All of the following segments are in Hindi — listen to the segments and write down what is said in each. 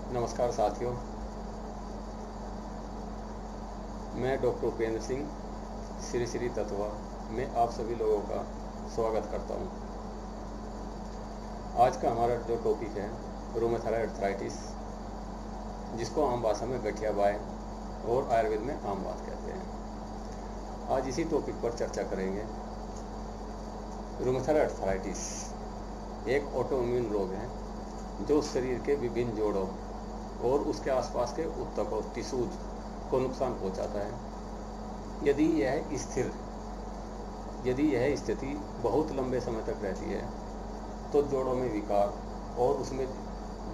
नमस्कार साथियों, मैं डॉक्टर उपेंद्र सिंह श्री श्री तत्वा में आप सभी लोगों का स्वागत करता हूं। आज का हमारा जो टॉपिक है रूमेटॉइड अर्थराइटिस, जिसको आम भाषा में गठिया बाय और आयुर्वेद में आम बात कहते हैं। आज इसी टॉपिक पर चर्चा करेंगे। रूमेटॉइड अर्थराइटिस एक ऑटोइम्यून रोग है जो शरीर के विभिन्न जोड़ों और उसके आसपास के ऊतकों टिश्यूज को नुकसान पहुंचाता है। यदि यह स्थिति बहुत लंबे समय तक रहती है तो जोड़ों में विकार और उसमें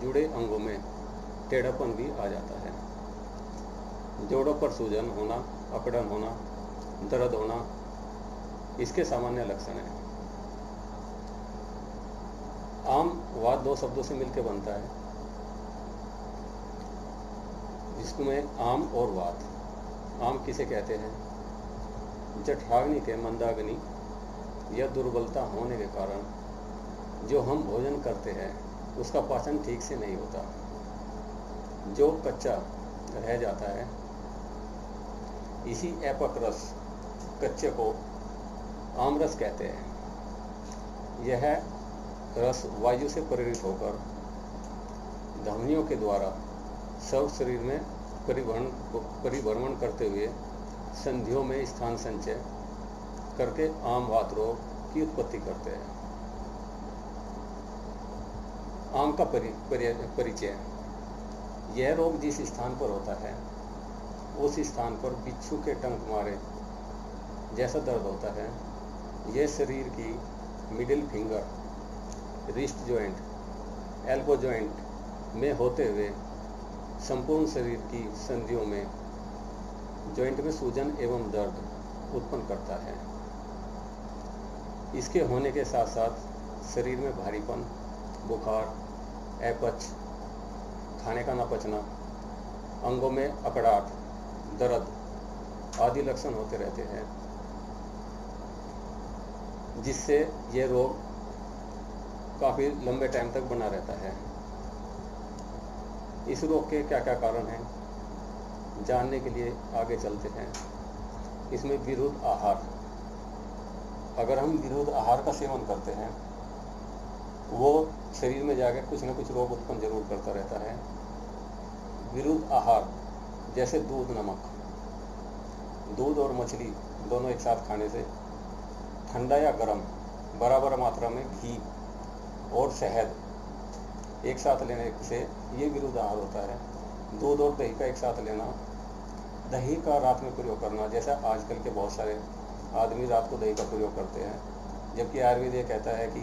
जुड़े अंगों में टेढ़ापन भी आ जाता है। जोड़ों पर सूजन होना, अकड़न होना, दर्द होना इसके सामान्य लक्षण हैं। आम वात दो शब्दों से मिलकर बनता है, जिसमें आम और वात। आम किसे कहते हैं? जठराग्नि के मंदाग्नि या दुर्बलता होने के कारण जो हम भोजन करते हैं उसका पाचन ठीक से नहीं होता, जो कच्चा रह जाता है। इसी एपक रस कच्चे को आम रस कहते हैं। यह रस वायु से प्रेरित होकर धमनियों के द्वारा सब शरीर में परिभ्रमण करते हुए संधियों में स्थान संचय करके आम वात रोग की उत्पत्ति करते हैं। आम का परिचय। यह रोग जिस स्थान पर होता है उस स्थान पर बिच्छू के टंक मारे जैसा दर्द होता है। यह शरीर की middle finger, wrist joint, elbow joint में होते हुए संपूर्ण शरीर की संधियों में जॉइंट में सूजन एवं दर्द उत्पन्न करता है। इसके होने के साथ साथ शरीर में भारीपन, बुखार, अपच, खाने का न पचना, अंगों में अकड़ाहट, दर्द आदि लक्षण होते रहते हैं, जिससे यह रोग काफ़ी लंबे टाइम तक बना रहता है। इस रोग के क्या क्या कारण हैं, जानने के लिए आगे चलते हैं। इसमें विरुद्ध आहार। अगर हम विरुद्ध आहार का सेवन करते हैं, वो शरीर में जाकर कुछ न कुछ रोग उत्पन्न जरूर करता रहता है। विरुद्ध आहार जैसे दूध, नमक, दूध और मछली दोनों एक साथ खाने से, ठंडा या गर्म बराबर मात्रा में घी और शहद एक साथ लेने से ये विरुद्ध आहार होता है। दूध और दही का एक साथ लेना, दही का रात में प्रयोग करना, जैसा आजकल के बहुत सारे आदमी रात को दही का प्रयोग करते हैं, जबकि आयुर्वेद ये कहता है कि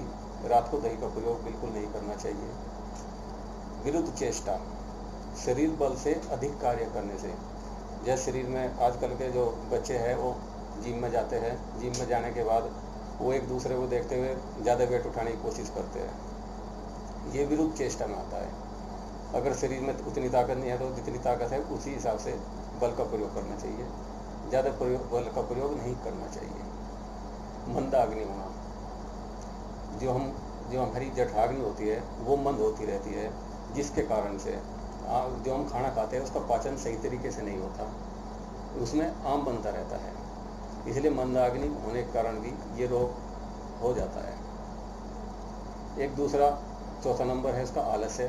रात को दही का प्रयोग बिल्कुल नहीं करना चाहिए। विरुद्ध चेष्टा, शरीर बल से अधिक कार्य करने से। जैसे शरीर में आजकल के जो बच्चे हैं वो जिम में जाते हैं, जिम में जाने के बाद वो एक दूसरे को देखते हुए ज़्यादा वेट उठाने की कोशिश करते हैं। ये विरुद्ध चेष्टा में आता है। अगर शरीर में उतनी ताकत नहीं है तो जितनी ताकत है उसी हिसाब से बल का प्रयोग करना चाहिए, ज़्यादा बल का प्रयोग नहीं करना चाहिए। मंदाग्नि होना, जो हमारी जठराग्नि होती है वो मंद होती रहती है, जिसके कारण से जो हम खाना खाते हैं उसका पाचन सही तरीके से नहीं होता, उसमें आम बनता रहता है। इसलिए मंदाग्नि होने के कारण भी ये रोग हो जाता है। एक दूसरा चौथा नंबर है इसका आलस्य।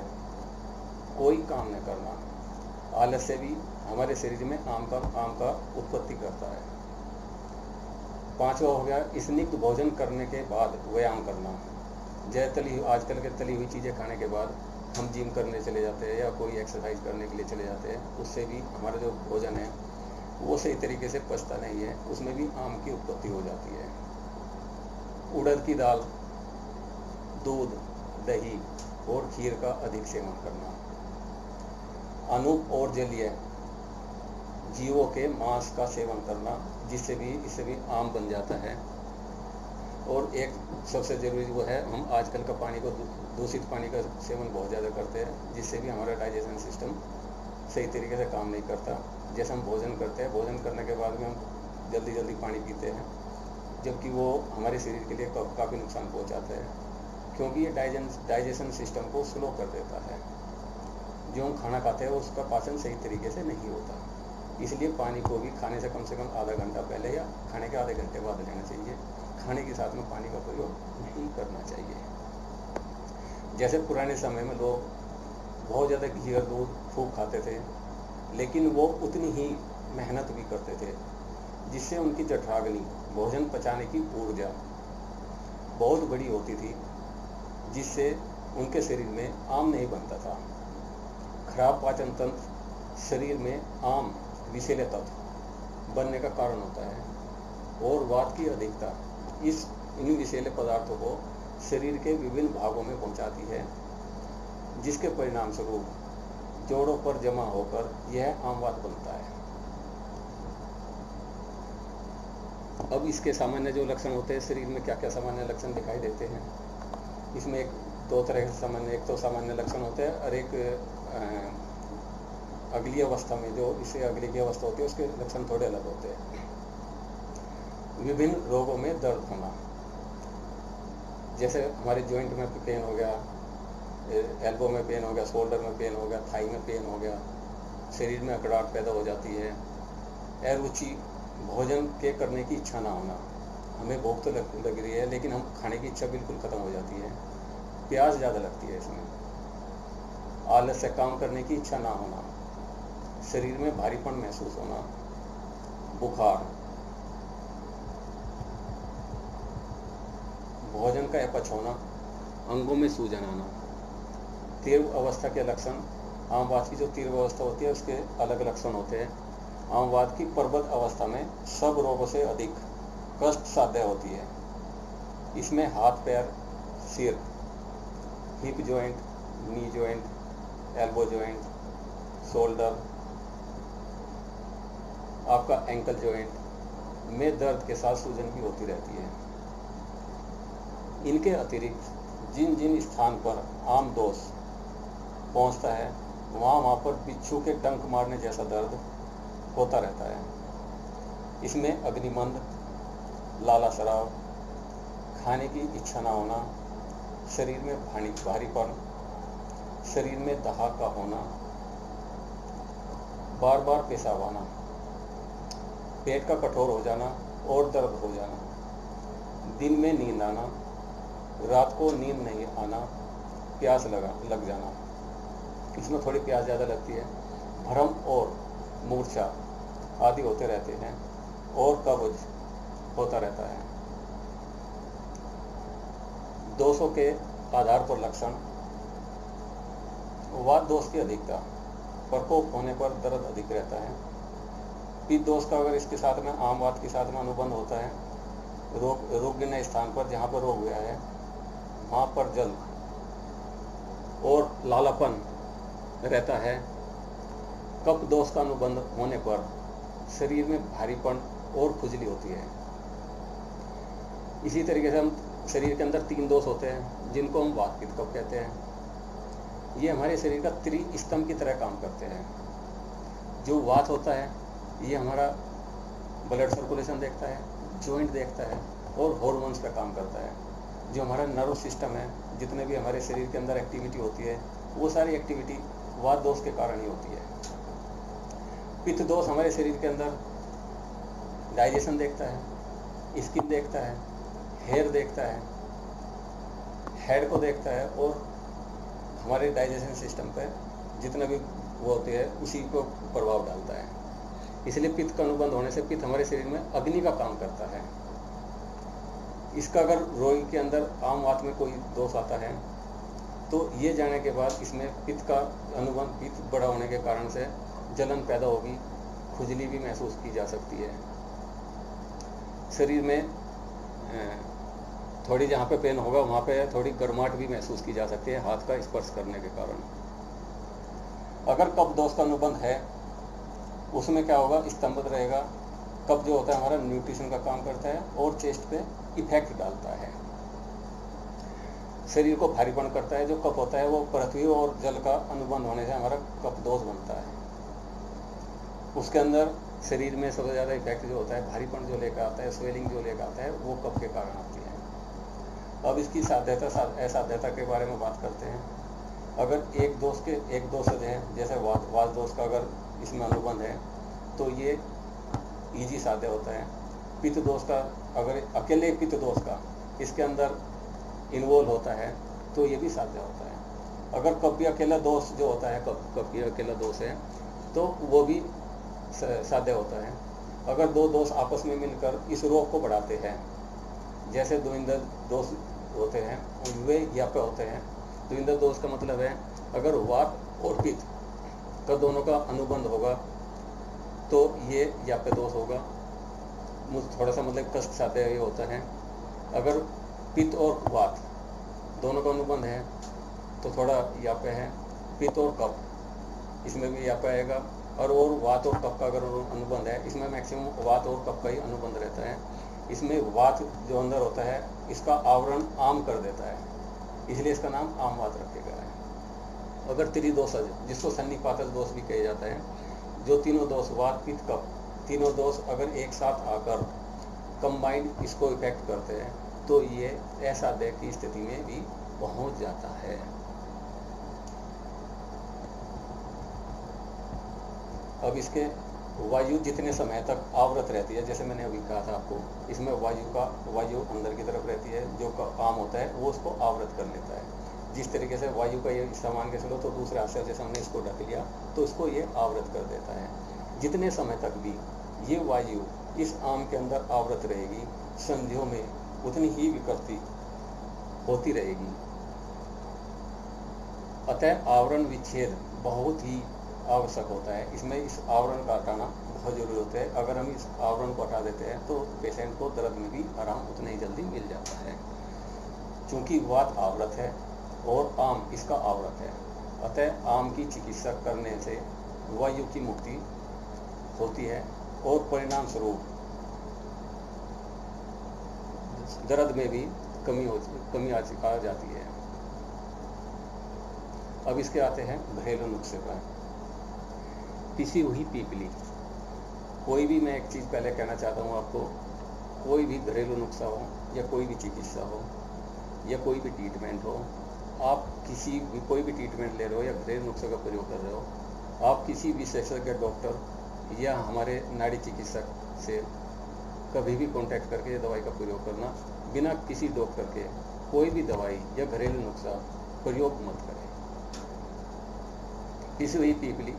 कोई काम न करना, आलस्य भी हमारे शरीर में आम का उत्पत्ति करता है। पांचवा हो गया स्निग्ध भोजन करने के बाद व्यायाम करना। आजकल के तली हुई चीज़ें खाने के बाद हम जिम करने चले जाते हैं या कोई एक्सरसाइज करने के लिए चले जाते हैं, उससे भी हमारा जो भोजन है वो सही तरीके से पचता नहीं है, उसमें भी आम की उत्पत्ति हो जाती है। उड़द की दाल, दूध, दही और खीर का अधिक सेवन करना। अनूप और जलीय जीवों के मांस का सेवन करना, इससे भी आम बन जाता है। और एक सबसे जरूरी वो है, हम आजकल का दूषित पानी का सेवन बहुत ज़्यादा करते हैं, जिससे भी हमारा डाइजेशन सिस्टम सही तरीके से काम नहीं करता। जैसे हम भोजन करते हैं, भोजन करने के बाद में हम जल्दी पानी पीते हैं, जबकि वो हमारे शरीर के लिए काफ़ी नुकसान पहुंचाता है, क्योंकि ये डाइजेशन सिस्टम को स्लो कर देता है। जो हम खाना खाते हैं उसका पाचन सही तरीके से नहीं होता। इसलिए पानी को भी खाने से कम आधा घंटा पहले या खाने के आधे घंटे बाद लेना चाहिए। खाने के साथ में पानी का प्रयोग नहीं करना चाहिए। जैसे पुराने समय में लोग बहुत ज़्यादा घी और दूध खूब खाते थे, लेकिन वो उतनी ही मेहनत भी करते थे, जिससे उनकी जठराग्नि, भोजन पचाने की ऊर्जा बहुत बड़ी होती थी, जिससे उनके शरीर में आम नहीं बनता था। खराब पाचन तंत्र शरीर में आम विषैले तत्व बनने का कारण होता है, और वात की अधिकता इन विषैले पदार्थों को शरीर के विभिन्न भागों में पहुंचाती है, जिसके परिणाम स्वरूप जोड़ों पर जमा होकर यह आम वात बनता है। अब इसके सामान्य जो लक्षण होते हैं, शरीर में क्या क्या सामान्य लक्षण दिखाई देते हैं, इसमें दो तरह के सामान्य, एक तो सामान्य लक्षण होते हैं और एक अगली अवस्था में, जो इससे अगली की अवस्था होती है उसके लक्षण थोड़े अलग होते हैं। विभिन्न रोगों में दर्द होना, जैसे हमारे जॉइंट में पेन हो गया, एल्बो में पेन हो गया, शोल्डर में पेन हो गया, थाई में पेन हो गया, शरीर में अकड़ाहट पैदा हो जाती है, अरुचि, भोजन के करने की इच्छा ना होना, हमें भूख तो लग रही है लेकिन हम खाने की इच्छा बिल्कुल खत्म हो जाती है, प्यास ज़्यादा लगती है इसमें, आलस से काम करने की इच्छा ना होना, शरीर में भारीपन महसूस होना, बुखार, भोजन का अपच होना, अंगों में सूजन आना। तीव्र अवस्था के लक्षण, आम वात की जो तीव्र अवस्था होती है उसके अलग लक्षण होते हैं। आम वात की प्रबल अवस्था में सब रोगों से अधिक कष्ट साध्य होती है। इसमें हाथ पैर, सिर, hip joint, knee joint, elbow joint, shoulder, आपका एंकल जॉइंट में दर्द के साथ सूजन भी होती रहती है। इनके अतिरिक्त जिन जिन स्थान पर आम दोष पहुंचता है वहाँ पर बिच्छू के डंक मारने जैसा दर्द होता रहता है। इसमें अग्निमंद, लाला शराब, खाने की इच्छा न होना, शरीर में भारीपन, शरीर में दहाका होना, बार बार पेशाब आना, पेट का कठोर हो जाना और दर्द हो जाना, दिन में नींद आना, रात को नींद नहीं आना, प्यास लग जाना, इसमें थोड़ी प्यास ज़्यादा लगती है, भ्रम और मूर्छा आदि होते रहते हैं और कब्ज होता रहता है। दोषों के आधार पर लक्षण, वात दोष की अधिकता, प्रकोप होने पर दर्द अधिक रहता है। पित्त दोष का अगर इसके साथ में आम वात के साथ में अनुबंध होता है, रोगग्य स्थान पर जहाँ पर रोग हुआ है वहाँ पर जल और लालापन रहता है। कफ दोष का अनुबंध होने पर शरीर में भारीपन और खुजली होती है। इसी तरीके से हम शरीर के अंदर 3 दोष होते हैं जिनको हम वात पित्त कफ कहते हैं। ये हमारे शरीर का त्रिस्तंभ की तरह काम करते हैं। जो वात होता है ये हमारा ब्लड सर्कुलेशन देखता है, जॉइंट देखता है और हॉर्मोन्स का काम करता है। जो हमारा नर्व सिस्टम है, जितने भी हमारे शरीर के अंदर एक्टिविटी होती है वो सारी एक्टिविटी वात दोष के कारण ही होती है। पित्त दोष हमारे शरीर के अंदर डाइजेशन देखता है, स्किन देखता है, हेयर देखता है, हेड को देखता है और हमारे डाइजेशन सिस्टम पर जितना भी वो होते हैं उसी को प्रभाव डालता है। इसलिए पित्त का अनुबंध होने से पित्त हमारे शरीर में अग्नि का काम करता है। इसका अगर रोगी के अंदर आम वात में कोई दोष आता है तो ये जाने के बाद इसमें पित्त का अनुबंध, पित्त बड़ा होने के कारण से जलन पैदा होगी, खुजली भी महसूस की जा सकती है। शरीर में थोड़ी जहाँ पे पेन होगा वहाँ पे थोड़ी गर्माहट भी महसूस की जा सकती है हाथ का स्पर्श करने के कारण। अगर कफ दोष का अनुबंध है उसमें क्या होगा, स्तंभित रहेगा। कफ जो होता है हमारा न्यूट्रिशन का काम करता है और चेस्ट पे इफेक्ट डालता है, शरीर को भारीपन करता है। जो कफ होता है वो पृथ्वी और जल का अनुबंध होने से हमारा कफ दोष बनता है। उसके अंदर शरीर में सबसे ज़्यादा इफेक्ट जो होता है, भारीपन जो लेकर आता है, स्वेलिंग जो लेकर आता है, वो कफ के कारण आती है। अब इसकी साध्यता, असाध्यता के बारे में बात करते हैं। अगर एक दोष है, जैसे वात दोष का अगर इसमें अनुबंध है तो ये ईजी साध्य होता है। पित्त दोष का अगर अकेले पित्त दोष का इसके अंदर इन्वॉल्व होता है तो ये भी साध्य होता है। अगर कफी अकेला दोष जो होता है, कफी अकेला दोष है तो वो भी साध्य होता है। अगर दो दोष आपस में मिलकर इस रोग को बढ़ाते हैं, जैसे द्विंद्र दोष होते हैं वे याप्य होते हैं। द्विंद्र दोष का मतलब है अगर वात और पित्त का दोनों का अनुबंध होगा तो ये याप्य दोष होगा। थोड़ा सा मतलब कष्ट साध्य ये होता है। अगर पित्त और वात दोनों का अनुबंध है तो थोड़ा याप्य है। पित्त और कफ इसमें भी याप्य आएगा। और वात और कफ का अगर अनुबंध है, इसमें मैक्सिमम वात और कफ का ही अनुबंध रहता है। इसमें वात जो अंदर होता है इसका आवरण आम कर देता है, इसलिए इसका नाम आम वात रखा गया है। अगर त्रिदोषज जिसको सन्निपातज दोष भी कहा जाता है, जो तीनों दोष वात पित्त कफ तीनों दोष अगर एक साथ आकर कंबाइंड इसको इफेक्ट करते हैं तो ये असाध्य की स्थिति में भी पहुंच जाता है। अब इसके वायु जितने समय तक आवृत रहती है, जैसे मैंने अभी कहा था आपको, इसमें वायु अंदर की तरफ रहती है, जो काम होता है वो उसको आवृत कर लेता है। जिस तरीके से वायु का ये सामान के चलो तो दूसरे हाथ से जैसे हमने इसको ढक लिया तो इसको ये आवृत कर देता है। जितने समय तक भी ये वायु इस आम के अंदर आवृत रहेगी, संधियों में उतनी ही विकृति होती रहेगी। अतः आवरण विच्छेद बहुत ही आवश्यक होता है। इसमें इस आवरण का हटाना बहुत जरूरी होता है। अगर हम इस आवरण को हटा देते हैं तो पेशेंट को दर्द में भी आराम उतना ही जल्दी मिल जाता है। क्योंकि वात आवृत है और आम इसका आवृत है, अतः आम की चिकित्सा करने से वायु की मुक्ति होती है और परिणाम स्वरूप दर्द में भी कमी आ जाती है। अब इसके आते हैं घरेलू नुस्खे पर। पिसी हुई पीपली, कोई भी, मैं एक चीज़ पहले कहना चाहता हूँ आपको, कोई भी घरेलू नुस्खा हो या कोई भी चिकित्सा हो या कोई भी ट्रीटमेंट हो, आप कोई भी ट्रीटमेंट ले रहे हो या घरेलू नुस्खे का प्रयोग कर रहे हो, आप किसी विशेषज्ञ डॉक्टर या हमारे नाड़ी चिकित्सक से कभी भी कांटेक्ट करके दवाई का प्रयोग करना। बिना किसी डॉक्टर के कोई भी दवाई या घरेलू नुस्खा प्रयोग मत करें। पिसी हुई पीपली,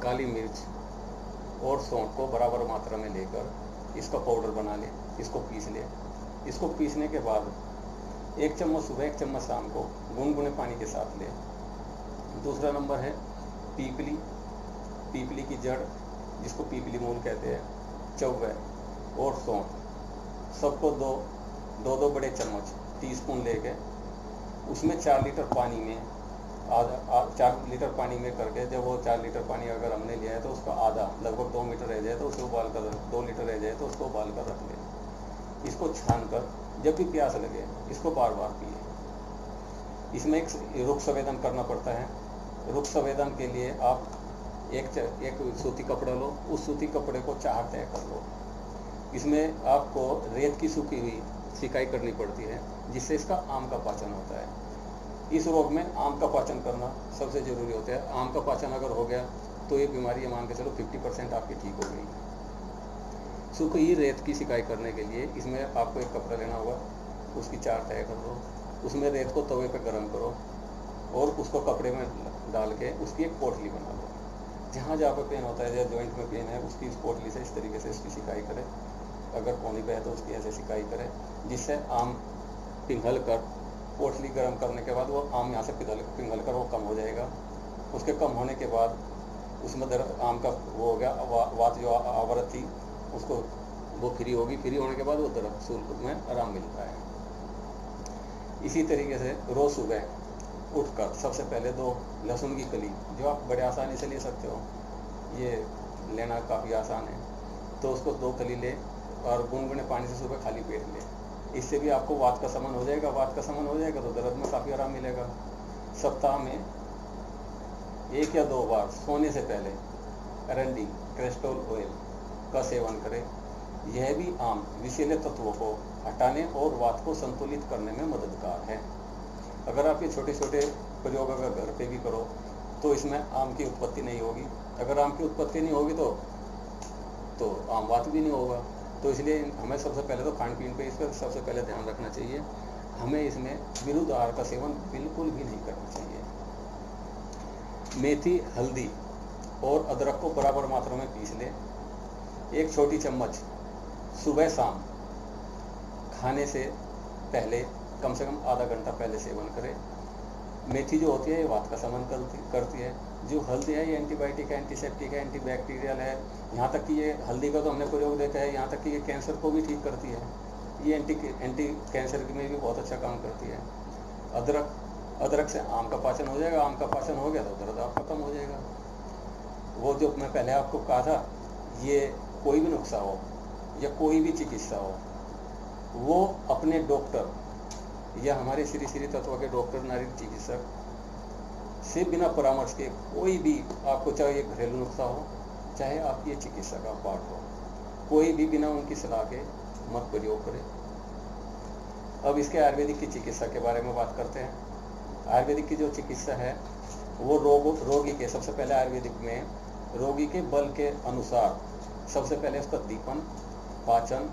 काली मिर्च और सौंठ को बराबर मात्रा में लेकर इसका पाउडर बना ले, इसको पीस ले। इसको पीसने के बाद 1 चम्मच सुबह 1 चम्मच शाम को गुनगुने पानी के साथ ले। दूसरा नंबर है पीपली की जड़, जिसको पीपली मूल कहते हैं, चौवे और सौंठ, सबको दो बड़े चम्मच टीस्पून लेके उसमें 4 लीटर पानी में 4 लीटर पानी में करके, जब वो 4 लीटर पानी अगर हमने लिया है तो उसका आधा लगभग 2 मीटर रह जाए तो उसको उबाल कर 2 लीटर रह जाए तो उसको उबाल कर रख ले। इसको छान कर जब भी प्यास लगे इसको बार बार पिए। इसमें एक रुख संवेदन करना पड़ता है। रुख संवेदन के लिए आप एक सूती कपड़ा लो, उस सूती कपड़े को 4 तय कर लो। इसमें आपको रेत की सूखी हुई सिकाई करनी पड़ती है, जिससे इसका आम का पाचन होता है। इस रोग में आम का पाचन करना सबसे जरूरी होता है। आम का पाचन अगर हो गया तो ये बीमारी मान के चलो 50% आपकी ठीक हो गई। सूखी ही रेत की सिकाई करने के लिए इसमें आपको एक कपड़ा लेना होगा, उसकी 4 तय कर दो, उसमें रेत को तवे पे गर्म करो और उसको कपड़े में डाल के उसकी एक पोटली बना लो। जहाँ जहाँ पे पेन होता है, जहाँ जॉइंट में पेन है, उसकी इस पोटली से इस तरीके से इसकी सिकाई करें। अगर पौनी पे है तो उसकी ऐसे सिकाई करें, जिससे आम पिघल कर, पोटली गर्म करने के बाद वो आम यहाँ से पिघल कर वो कम हो जाएगा। उसके कम होने के बाद उसमें दर्द आम का वो हो गया, वात जो आवृत थी उसको वो फ्री होगी। फ्री होने के बाद वो दर्द शुल्क में आराम मिलता है। इसी तरीके से रोज सुबह उठकर सबसे पहले 2 लहसुन की कली, जो आप बड़े आसानी से ले सकते हो, ये लेना काफ़ी आसान है, तो उसको 2 कली ले और गुनगुने पानी से सुबह खाली पेट ले। इससे भी आपको वात का शमन हो जाएगा। वात का शमन हो जाएगा तो दर्द में काफ़ी आराम मिलेगा। सप्ताह में 1 या 2 बार सोने से पहले अरंडी कैस्टोल ऑयल का सेवन करें। यह भी आम विषैले तत्वों को हटाने और वात को संतुलित करने में मददगार है। अगर आप ये छोटे छोटे प्रयोग अगर घर पे भी करो तो इसमें आम की उत्पत्ति नहीं होगी। अगर आम की उत्पत्ति नहीं होगी तो आम बात भी नहीं होगा। तो इसलिए हमें सबसे पहले तो खान पीन पे इस पर सबसे पहले ध्यान रखना चाहिए। हमें इसमें विरुद्ध आहार का सेवन बिल्कुल भी नहीं करना चाहिए। मेथी, हल्दी और अदरक को बराबर मात्रा में पीस लें। 1 छोटी चम्मच सुबह शाम खाने से पहले कम से कम आधा घंटा पहले सेवन करें। मेथी जो होती है ये वात का शमन करती है। जो हल्दी है ये एंटीबायोटिक है, एंटीसेप्टिक है, एंटीबैक्टीरियल है। यहाँ तक कि ये हल्दी का तो हमने प्रयोग देखा है, यहाँ तक कि ये कैंसर को भी ठीक करती है। ये एंटी कैंसर में भी बहुत अच्छा काम करती है। अदरक से आम का पाचन हो जाएगा। आम का पाचन हो गया तो दर्द आपका कम हो जाएगा। वो जो मैं पहले आपको कहा था, ये कोई भी नुस्खा हो या कोई भी चिकित्सा हो, वो अपने डॉक्टर या हमारे श्री श्री तत्व के डॉक्टर, नारी चिकित्सक से बिना परामर्श के कोई भी आपको, चाहे ये घरेलू नुस्खा हो चाहे आपकी ये चिकित्सा का पाठ हो, कोई भी बिना उनकी सलाह के मत प्रयोग करें। अब इसके आयुर्वेदिक की चिकित्सा के बारे में बात करते हैं। आयुर्वेदिक की जो चिकित्सा है वो रोगी के, सबसे पहले आयुर्वेदिक में रोगी के बल के अनुसार सबसे पहले उसका दीपन, पाचन,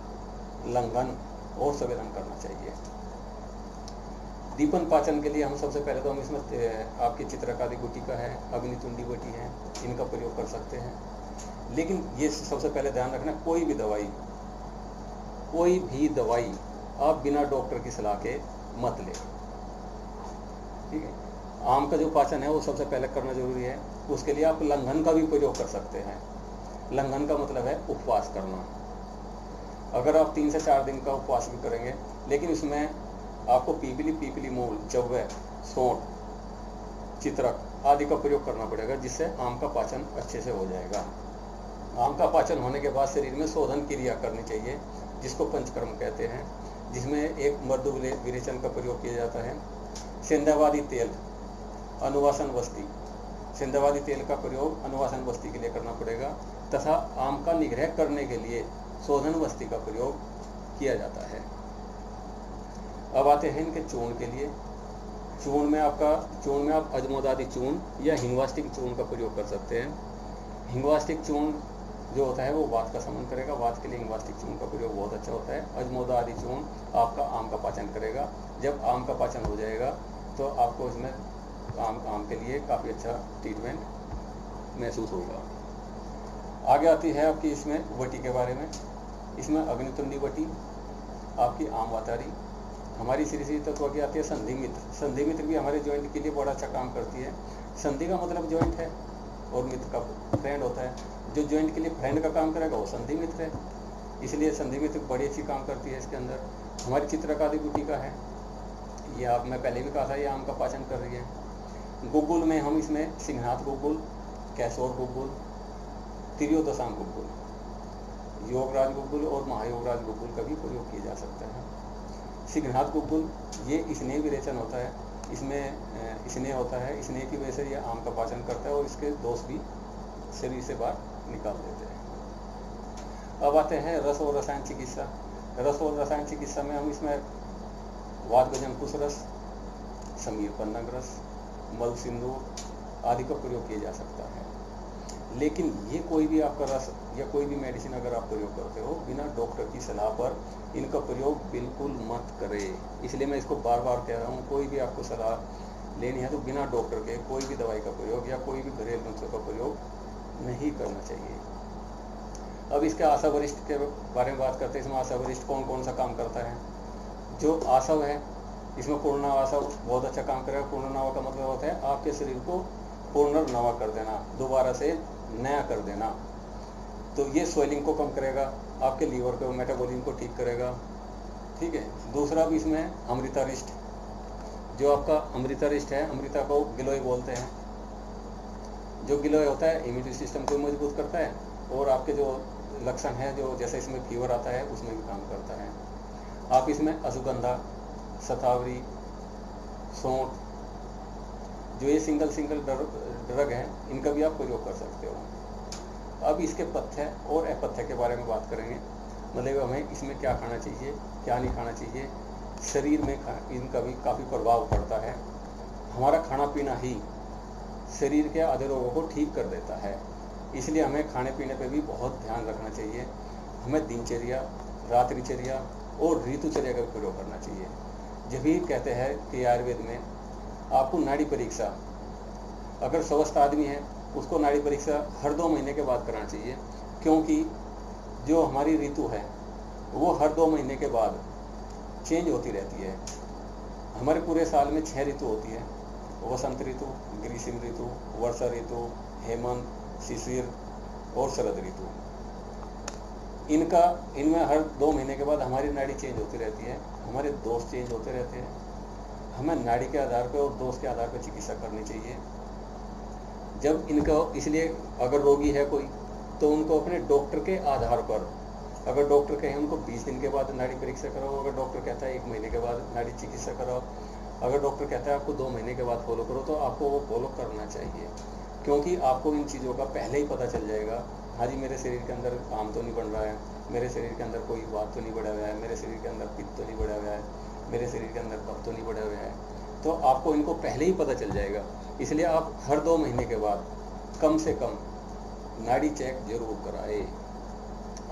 लंघन और संवेदन करना चाहिए। दीपन पाचन के लिए हम सबसे पहले तो हम इसमें आपकी चित्रकारी गुटिका है, अग्नितुंडी बटी है, इनका प्रयोग कर सकते हैं। लेकिन ये सबसे पहले ध्यान रखना, कोई भी दवाई आप बिना डॉक्टर की सलाह के मत लें। ठीक है। आम का जो पाचन है वो सबसे पहले करना जरूरी है। उसके लिए आप लंघन का भी प्रयोग कर सकते हैं। लंघन का मतलब है उपवास करना। अगर आप 3 से 4 दिन का उपवास भी करेंगे, लेकिन उसमें आपको पीपली मूल, चौवे, सौंठ, चित्रक आदि का प्रयोग करना पड़ेगा, जिससे आम का पाचन अच्छे से हो जाएगा। आम का पाचन होने के बाद शरीर में शोधन क्रिया करनी चाहिए, जिसको पंचकर्म कहते हैं, जिसमें एक मृदु विरेचन का प्रयोग किया जाता है। सेंधावादी तेल, अनुवासन वस्ती, सेंधावादी तेल का प्रयोग अनुवासन वस्ती के लिए करना पड़ेगा, तथा आम का निग्रह करने के लिए शोधन वस्ती का प्रयोग किया जाता है। अब आते हैं इनके चूर्ण के लिए। चूर्ण में आप अजमोदादी चूर्ण या हिंगवास्टिक चूर्ण का प्रयोग कर सकते हैं। हिंगवास्टिक चूर्ण जो होता है वो वात का शमन करेगा। वात के लिए हिंगवास्टिक चूर्ण का प्रयोग बहुत अच्छा होता है। अजमोदादी चूर्ण आपका आम का पाचन करेगा। जब आम का पाचन हो जाएगा तो आपको इसमें आम के लिए काफ़ी अच्छा ट्रीटमेंट महसूस होगा। आगे आती है आपकी इसमें वटी के बारे में। इसमें अग्नितुंडी वटी, आपकी आम वातारी, हमारी श्री श्री तत्व की आती है संधि मित्र। संधि मित्र भी हमारे जॉइंट के लिए बड़ा अच्छा काम करती है। संधि का मतलब जॉइंट है और मित्र का फ्रेंड होता है। जो जॉइंट के लिए फ्रेंड का काम करेगा वो संधि मित्र है, इसलिए संधि मित्र बड़ी अच्छी काम करती है। इसके अंदर हमारी चित्रकारी गुटिका है, ये आप मैं पहले भी कहा था, ये आम का पाचन कर रही है। गुग्गुल में हम इसमें सिंहनाथ गुग्गुल, कैशोर गुग्गुल, त्रियोदशांग गुग्गुल, योगराज गुग्गुल और महायोगराज गुग्गुल का भी प्रयोग किया जा सकता है। सिंहनाथ गुग्गुल ये स्नेह विरेचन होता है, इसमें स्नेह होता है, स्नेह की वजह से ये आम का पाचन करता है और इसके दोष भी शरीर से बाहर निकाल देते हैं। अब आते हैं रस और रसायन चिकित्सा। रस और रसायन चिकित्सा में हम इसमें वातगजन कुश रस, समीर पन्नग रस, मल सिंदूर आदि का प्रयोग किया जा सकता है। लेकिन ये कोई भी आपका रस या कोई भी मेडिसिन अगर आप प्रयोग करते हो बिना डॉक्टर की सलाह पर इनका प्रयोग बिल्कुल मत करें। इसलिए मैं इसको बार बार कह रहा हूँ, कोई भी आपको सलाह लेनी है तो बिना डॉक्टर के कोई भी दवाई का प्रयोग या कोई भी घरेलू नुस्खे का प्रयोग नहीं करना चाहिए। अब इसके आशा वरिष्ठ के बारे में बात करते हैं। इसमें आशा वरिष्ठ कौन कौन सा काम करता है। जो आशव है इसमें पूर्णनावासव बहुत अच्छा काम करेगा। पूर्णनावा का मतलब होता है आपके शरीर को पुनर्नवा कर देना, दोबारा से नया कर देना। तो ये स्वेलिंग को कम करेगा, आपके लीवर को, मेटाबॉलिज्म को ठीक करेगा। ठीक है। दूसरा भी इसमें अमृतारिष्ट, जो आपका अमृतारिष्ट है, अमृता को गिलोय बोलते हैं। जो गिलोय होता है इम्यूनिटी सिस्टम को मजबूत करता है और आपके जो लक्षण है, जो जैसे इसमें फीवर आता है उसमें भी काम करता है। आप इसमें अश्वगंधा, शतावरी, सौंठ, जो ये सिंगल ड्रग है, इनका भी आप प्रयोग कर सकते हो। अब इसके पथ्य और अपथ्य के बारे में बात करेंगे। मतलब हमें इसमें क्या खाना चाहिए, क्या नहीं खाना चाहिए। शरीर में इनका भी काफ़ी प्रभाव पड़ता है। हमारा खाना पीना ही शरीर के आधे रोगों को ठीक कर देता है। इसलिए हमें खाने पीने पे भी बहुत ध्यान रखना चाहिए। हमें दिनचर्या, रात्रिचर्या और ऋतुचर्या का प्रयोग करना चाहिए। जब भी कहते हैं कि आयुर्वेद में आपको नाड़ी परीक्षा, अगर स्वस्थ आदमी है उसको नाड़ी परीक्षा हर 2 महीने के बाद कराना चाहिए, क्योंकि जो हमारी ऋतु है वो हर 2 महीने के बाद चेंज होती रहती है। हमारे पूरे साल में 6 ऋतु होती है, वसंत ऋतु, ग्रीष्म ऋतु, वर्षा ऋतु, हेमंत, शिशिर और शरद ऋतु। इनमें हर 2 महीने के बाद हमारी नाड़ी चेंज होती रहती है, हमारे दोष चेंज होते रहते हैं। हमें नाड़ी के आधार पर और दोष के आधार पर चिकित्सा करनी चाहिए। जब इनको, इसलिए अगर रोगी है कोई तो उनको अपने डॉक्टर के आधार पर, अगर डॉक्टर कहे उनको 20 दिन के बाद नाड़ी परीक्षा कराओ, अगर डॉक्टर कहता है 1 महीने के बाद नाड़ी चिकित्सा कराओ, अगर डॉक्टर कहता है आपको 2 महीने के बाद फॉलो करो, तो आपको वो फॉलो करना चाहिए। क्योंकि आपको इन चीज़ों का पहले ही पता चल जाएगा, हाँ जी मेरे शरीर के अंदर आम तो नहीं बन रहा है, मेरे शरीर के अंदर कोई बात तो नहीं बढ़ा हुआ है, मेरे शरीर के अंदर पित्त तो नहीं बढ़ा हुआ है, मेरे शरीर के अंदर कफ तो नहीं बढ़ा हुआ है। तो आपको इनको पहले ही पता चल जाएगा। इसलिए आप हर 2 महीने के बाद कम से कम नाड़ी चेक जरूर कराए।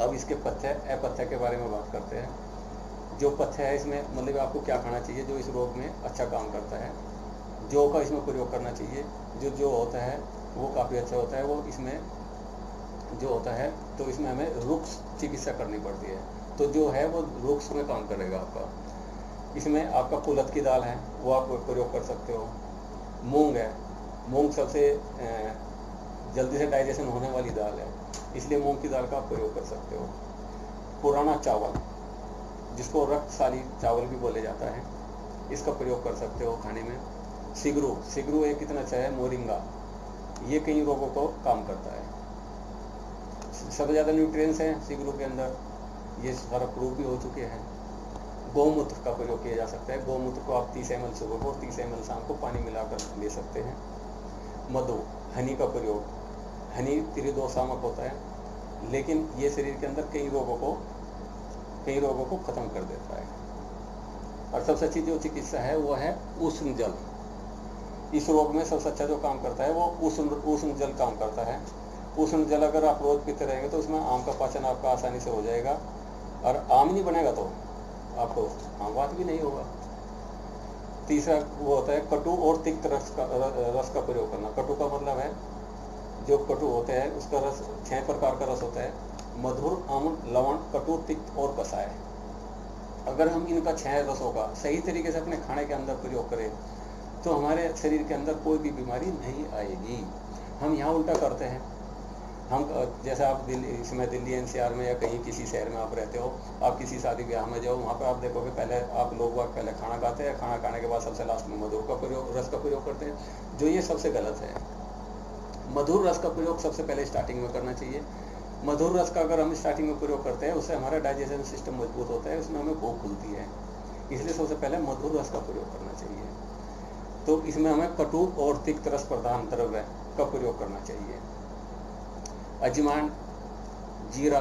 अब इसके पथ्य अपथ्य के बारे में बात करते हैं। जो पथ्य है इसमें मतलब आपको क्या खाना चाहिए जो इस रोग में अच्छा काम करता है। जौ का इसमें प्रयोग करना चाहिए। जो होता है वो काफ़ी अच्छा होता है। वो इसमें जो होता है तो इसमें हमें रुक्ष चिकित्सा करनी पड़ती है, तो जो है वो रुक्ष में काम करेगा आपका। इसमें आपका कुलथ की दाल है वो आप प्रयोग कर सकते हो। मूंग है, मूंग सबसे जल्दी से डाइजेशन होने वाली दाल है, इसलिए मूंग की दाल का आप प्रयोग कर सकते हो। पुराना चावल जिसको रक्तशाली चावल भी बोले जाता है, इसका प्रयोग कर सकते हो खाने में। सिगरू एक कितना अच्छा है। मोरिंगा, ये कई रोगों को काम करता है। सबसे ज़्यादा न्यूट्रिएंट्स हैं सिगरू के अंदर, ये सारा प्रूव भी हो चुके हैं। गौमूत्र का प्रयोग किया जा सकता है। गौमूत्र को आप 30 ml सुबह को 30 ml शाम को पानी मिलाकर ले सकते हैं। मधु, हनी का प्रयोग, हनी त्रिदोषात्मक होता है, लेकिन ये शरीर के अंदर कई रोगों को खत्म कर देता है। और सबसे अच्छी जो चिकित्सा है वो है उष्ण जल। इस रोग में सबसे अच्छा जो काम करता है वो उष्ण जल काम करता है। उष्ण जल अगर आप रोज पीते रहेंगे तो उसमें आम का पाचन आपका आसानी से हो जाएगा, और आम नहीं बनेगा तो आपको आम बात भी नहीं होगा। तीसरा वो होता है कटु और तिक्त रस का प्रयोग करना। कटु का मतलब है जो कटु होते हैं उसका रस 6 प्रकार का रस होता है। मधुर, अम्ल, लवण, कटु, तिक्त और कषाय। अगर हम इनका 6 रसों का सही तरीके से अपने खाने के अंदर प्रयोग करें तो हमारे शरीर के अंदर कोई भी बीमारी नहीं आएगी। हम यहाँ उल्टा करते हैं। हम जैसे आप दिल्ली NCR में या कहीं किसी शहर में आप रहते हो, आप किसी शादी ब्याह में जाओ, वहाँ पर आप देखोगे पहले आप लोग पहले खाना खाते हैं, खाना खाने के बाद सबसे लास्ट में मधुर का प्रयोग, रस का प्रयोग करते हैं, जो ये सबसे गलत है। मधुर रस का प्रयोग सबसे पहले स्टार्टिंग में करना चाहिए। मधुर रस का अगर हम स्टार्टिंग में प्रयोग करते हैं उससे हमारा डाइजेशन सिस्टम मजबूत होता है, उसमें हमें भूख खुलती है, इसलिए सबसे पहले मधुर रस का प्रयोग करना चाहिए। तो इसमें हमें कटु और तिक्त रस प्रधान द्रव्य का प्रयोग करना चाहिए। अजवाइन, जीरा,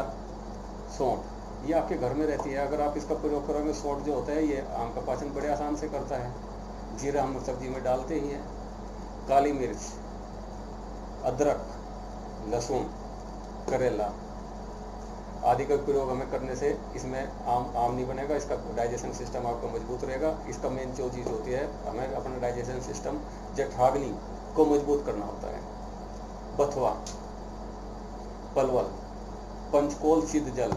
सौंठ ये आपके घर में रहती है, अगर आप इसका प्रयोग करोगे। सौंठ जो होता है ये आम का पाचन बड़े आसान से करता है। जीरा हम सब्जी में डालते ही हैं। काली मिर्च, अदरक, लहसुन, करेला आदि का प्रयोग हमें करने से इसमें आम नहीं बनेगा, इसका डाइजेशन सिस्टम आपका मजबूत रहेगा। इसका मेन जो चीज़ होती है, हमें अपना डाइजेशन सिस्टम जठराग्नि को मजबूत करना होता है। बथुआ, पलवल, पंचकोल सिद्ध जल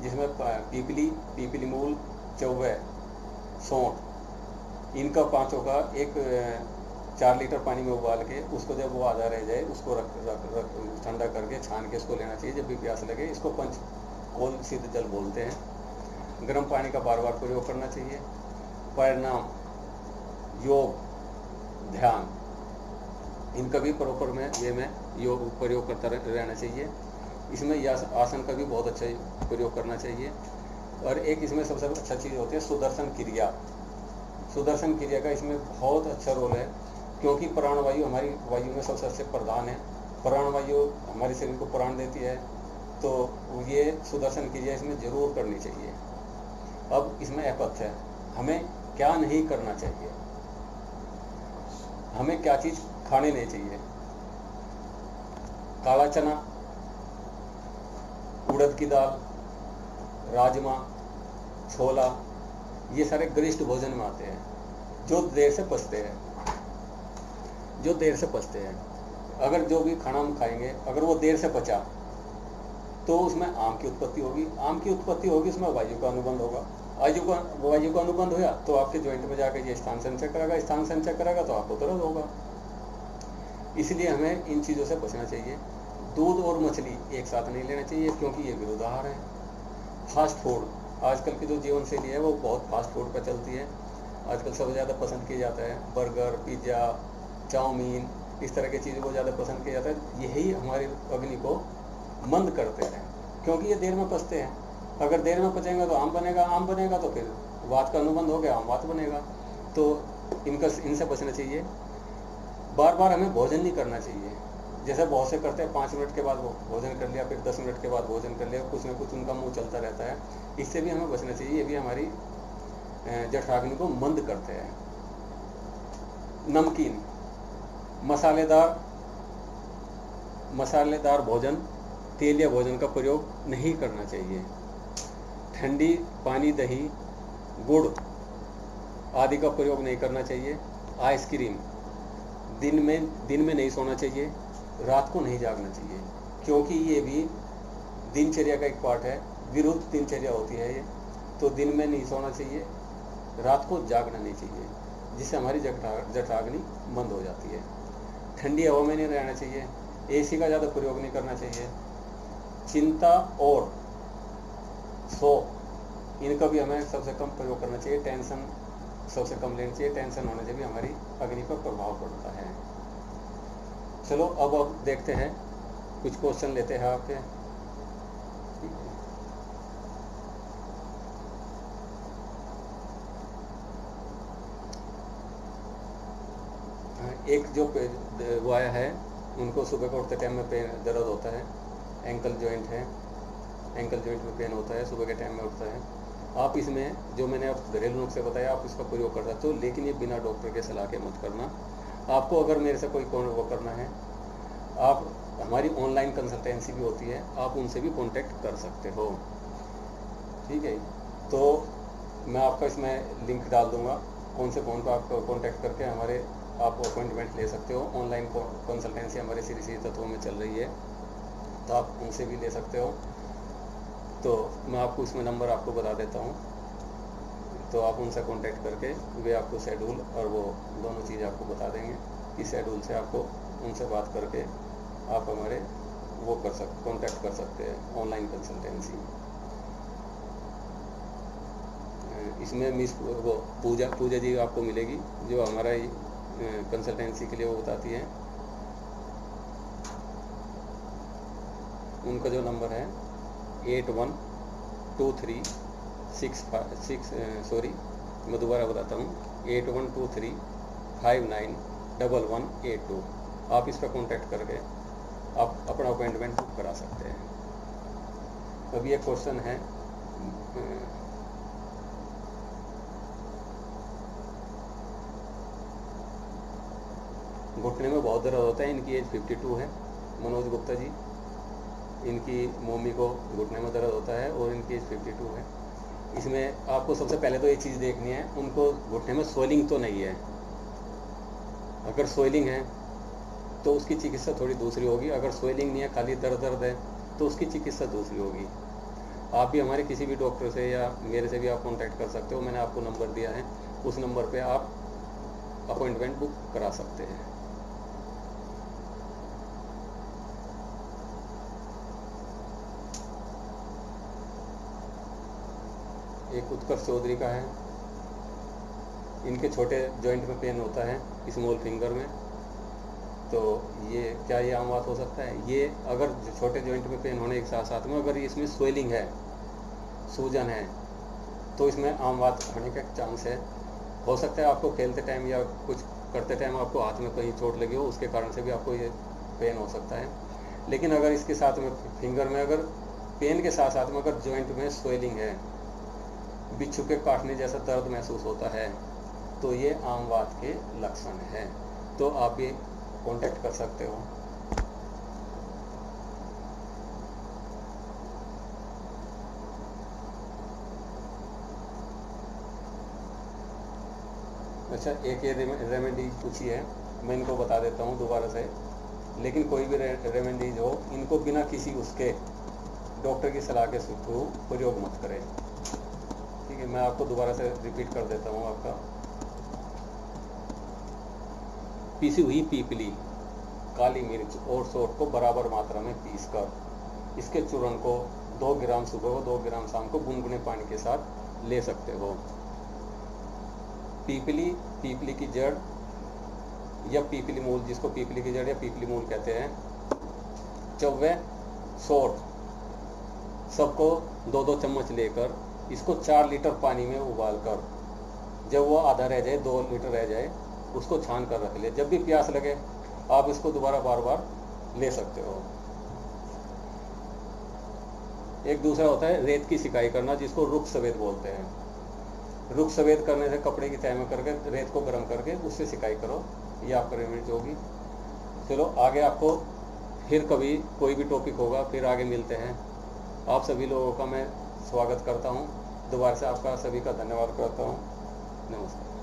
जिसमें पीपली मूल, चौवे, सौंठ, इनका 5 का एक 4 लीटर पानी में उबाल के उसको जब वो आधा रह जाए उसको रख ठंडा करके छान के इसको लेना चाहिए जब भी प्यास लगे। इसको पंचकोल सिद्ध जल बोलते हैं। गर्म पानी का बार बार प्रयोग करना चाहिए। प्राणायाम, योग, ध्यान इनका भी प्रॉपर में योग प्रयोग करता रहना चाहिए। इसमें आसन का भी बहुत अच्छा प्रयोग करना चाहिए। और एक इसमें सबसे अच्छा चीज़ होती है सुदर्शन क्रिया। सुदर्शन क्रिया का इसमें बहुत अच्छा रोल है, क्योंकि प्राणवायु हमारी वायु में सबसे अच्छे प्रधान है। प्राणवायु हमारे शरीर को प्राण देती है, तो ये सुदर्शन क्रिया इसमें जरूर करनी चाहिए। अब इसमें अपथ्य है, हमें क्या नहीं करना चाहिए। हमें क्या चीज खाने नहीं चाहिए। काला चना, उड़द की दाल, राजमा, छोला, ये सारे गरिष्ठ भोजन में आते हैं, जो देर से पचते हैं, जो देर से पचते हैं। अगर जो भी खाना हम खाएंगे अगर वो देर से पचा तो उसमें आम की उत्पत्ति होगी, आम की उत्पत्ति होगी, उसमें वायु का अनुबंध होगा, वायु का अनुबंध हुआ तो आपके ज्वाइंट में जाकर ये स्थान संचय करेगा, स्थान संचय करेगा तो आपको दर्द होगा। इसलिए हमें इन चीज़ों से बचना चाहिए। दूध और मछली एक साथ नहीं लेना चाहिए क्योंकि ये विरुद्ध आहार है। फास्ट फूड, आजकल की जो जीवन शैली है वो बहुत फास्ट फूड पर चलती है। आजकल सबसे ज़्यादा पसंद किया जाता है बर्गर, पिज्ज़ा, चाउमीन, इस तरह की चीज़ों को ज़्यादा पसंद किया जाता है। यही हमारी अग्नि को मंद करते हैं क्योंकि ये देर में पचते हैं। अगर देर में पचेंगे तो आम बनेगा, आम बनेगा तो फिर वात का अनुबंध हो गया, आम वात बनेगा। तो इनसे बचना चाहिए। बार बार हमें भोजन नहीं करना चाहिए, जैसे बहुत से करते हैं 5 मिनट के बाद वो भोजन कर लिया, फिर 10 मिनट के बाद भोजन कर लिया, कुछ ना कुछ उनका मुंह चलता रहता है। इससे भी हमें बचना चाहिए, ये भी हमारी जठराग्नि को मंद करते हैं। नमकीन, मसालेदार भोजन, तेलिया भोजन का प्रयोग नहीं करना चाहिए। ठंडी पानी, दही, गुड़ आदि का प्रयोग नहीं करना चाहिए। आइसक्रीम, दिन में नहीं सोना चाहिए, रात को नहीं जागना चाहिए क्योंकि ये भी दिनचर्या का एक पार्ट है, विरुद्ध दिनचर्या होती है ये। तो दिन में नहीं सोना चाहिए, रात को जागना नहीं चाहिए, जिससे हमारी जठराग्नि बंद हो जाती है। ठंडी हवा में नहीं रहना चाहिए, एसी का ज़्यादा प्रयोग नहीं करना चाहिए। चिंता और शोक, इनका भी हमें सबसे कम प्रयोग करना चाहिए। टेंशन सबसे कम लेनी चाहिए, टेंशन होने से भी हमारी अग्नि पर प्रभाव पड़ता है। चलो अब देखते हैं, कुछ क्वेश्चन लेते हैं आपके। एक जो वो आया है, उनको सुबह को उठते टाइम में दर्द होता है, एंकल जॉइंट है, एंकल जॉइंट में पेन होता है, सुबह के टाइम में उठता है। आप इसमें जो मैंने आप घरेलू नुस्खे बताया आप इसका प्रयोग कर सकते हो, लेकिन ये बिना डॉक्टर के सलाह के मत करना। आपको अगर मेरे से कोई वो करना है, आप हमारी ऑनलाइन कंसल्टेंसी भी होती है, आप उनसे भी कांटेक्ट कर सकते हो। ठीक है, तो मैं आपका इसमें लिंक डाल दूंगा, कौन से फ़ोन पर आप कांटेक्ट करके हमारे आप अपॉइंटमेंट ले सकते हो। ऑनलाइन कंसल्टेंसी हमारे श्री श्री तत्वों में चल रही है, तो आप उनसे भी ले सकते हो। तो मैं आपको इसमें नंबर आपको बता देता हूँ, तो आप उनसे कांटेक्ट करके वे आपको शेड्यूल और वो दोनों चीज़ आपको बता देंगे। इस शेड्यूल से आपको उनसे बात करके आप हमारे वो कांटेक्ट कर सकते हैं ऑनलाइन कंसल्टेंसी। इसमें मिस वो पूजा जी आपको मिलेगी, जो हमारा कंसल्टेंसी के लिए वो बताती है। उनका जो नंबर है 812365 सॉरी मैं दोबारा बताता हूँ, 8123591182। आप इस पर कॉन्टैक्ट करके आप अपना अपॉइंटमेंट बुक करा सकते हैं। अभी एक क्वेश्चन है, घुटने में बहुत दर्द होता है, इनकी एज 52 है, मनोज गुप्ता जी। इनकी मम्मी को घुटने में दर्द होता है और इनकी एज 52 है। इसमें आपको सबसे पहले तो ये चीज़ देखनी है, उनको घुटने में स्वेलिंग तो नहीं है। अगर स्वेलिंग है तो उसकी चिकित्सा थोड़ी दूसरी होगी, अगर स्वेलिंग नहीं है खाली दर्द है तो उसकी चिकित्सा दूसरी होगी। आप भी हमारे किसी भी डॉक्टर से या मेरे से भी आप कांटेक्ट कर सकते हो, मैंने आपको नंबर दिया है, उस नंबर पे आप अपॉइंटमेंट बुक करा सकते हैं। एक उत्कर्ष चौधरी का है, इनके छोटे जॉइंट में पेन होता है, स्मॉल फिंगर में। तो ये क्या ये आम बात हो सकता है? ये अगर छोटे जॉइंट में पेन होने के साथ साथ में अगर इसमें स्वेलिंग है, सूजन है, तो इसमें आम बात होने का चांस है। हो सकता है आपको खेलते टाइम या कुछ करते टाइम आपको हाथ में कहीं चोट लगी हो, उसके कारण से भी आपको ये पेन हो सकता है। लेकिन अगर इसके साथ में फिंगर में अगर पेन के साथ साथ में अगर जॉइंट में स्वेलिंग है, बिच्छू के काटने जैसा दर्द महसूस होता है, तो ये आम बात के लक्षण है। तो आप ये कांटेक्ट कर सकते हो। अच्छा, एक ये रेमेडी पूछी है, मैं इनको बता देता हूँ दोबारा से। लेकिन कोई भी रेमेडीज हो, इनको बिना किसी उसके डॉक्टर की सलाह के थ्रू प्रयोग मत करें। ठीक है, मैं आपको दोबारा से रिपीट कर देता हूँ। आपका पीसी हुई पीपली, काली मिर्च और सौंठ को बराबर मात्रा में पीसकर इसके चूर्ण को 2 ग्राम सुबह को 2 ग्राम शाम को गुनगुने पानी के साथ ले सकते हो। पीपली, पीपली की जड़ या पीपली मूल, जिसको पीपली की जड़ या पीपली मूल कहते हैं, चौवे, सौंठ, सबको 2-2 चम्मच लेकर इसको 4 लीटर पानी में उबालकर जब वो आधा रह जाए, 2 लीटर रह जाए, उसको छान कर रख ले। जब भी प्यास लगे आप इसको दोबारा बार बार ले सकते हो। एक दूसरा होता है रेत की सिकाई करना, जिसको रुख सवेद बोलते हैं। रुख सवेद करने से कपड़े की तह में करके रेत को गर्म करके उससे सिकाई करो, ये आपका रेमेडी होगी। चलो आगे आपको फिर कभी कोई भी टॉपिक होगा, फिर आगे मिलते हैं। आप सभी लोगों का मैं स्वागत करता हूँ। दोबारा से आपका सभी का धन्यवाद करता हूँ। नमस्कार।